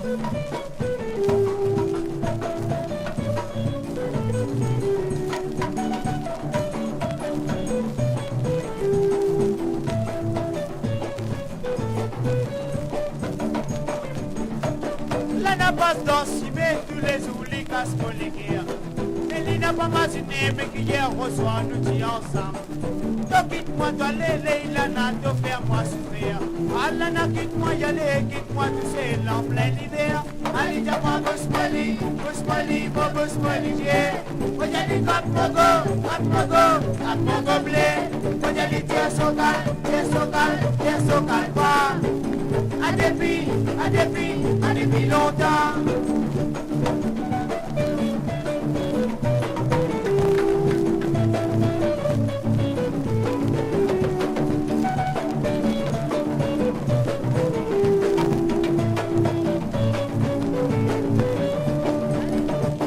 La n'a pas d'ensimé tous les oubliés cascoliques. Mais il n'a pas imaginé, mais qu'hier reçoit nous dit ensemble. Donc quitte-moi d'aller, il en a de faire moi souffrir. Allah quitte-moi y aller, quitte-moi tout c'est en plein hiver. Allez, dis-moi, Bousmali, Bousmali, Bousmali, Ojali Katmogo, blé. Ojali tiens socal, pas. À depuis longtemps.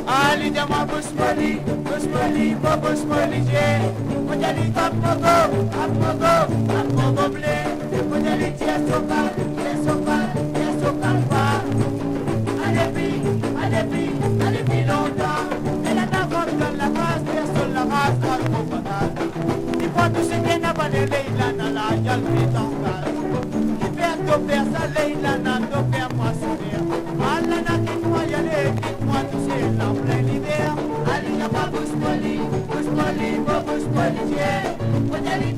Ali jama Bousmali, Bousmali, Ojali Katmogo, blé. Ojali tiens socal, pas. À depuis longtemps. Et la navale dans la race, personne la race, grâce au patate. Il faut tout ce qui n'a pas de Leila, la yal vit en gaz. Il fait tout faire ça, Leila, tout faire moi sourire. Allah n'a quitte-moi y aller, quitte-moi tout c'est en plein hiver. Ali n'a pas Bousmali, Ojali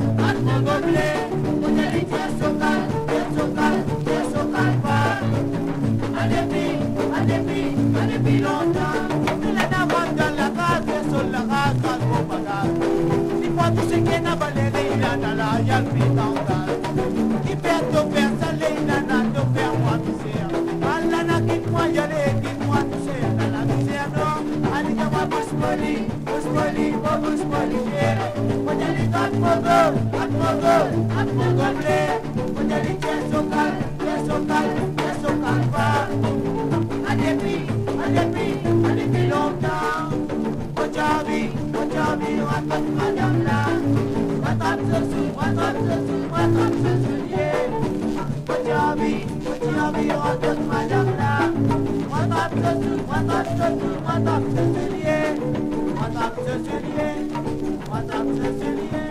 Katmogo, blé. Ojali tiens socal, pas. À depuis longtemps. Et la navale dans la race, personne la race, grâce au patate. Il faut tout ce qui n'a pas de Leila, la yal vit en gaz. Il fait tout faire ça, Leila, tout faire moi misère. Allah n'a quitte-moi y aller, quitte-moi tout c'est dans la misère, non. Ali jama Bousmali, Ojali Katmogo, blé. Ojali tiens socal, pas. À depuis longtemps. Ojabi, watat madame la. Watat ce soulier. Ojabi, watat madame la. Watat ce soulier.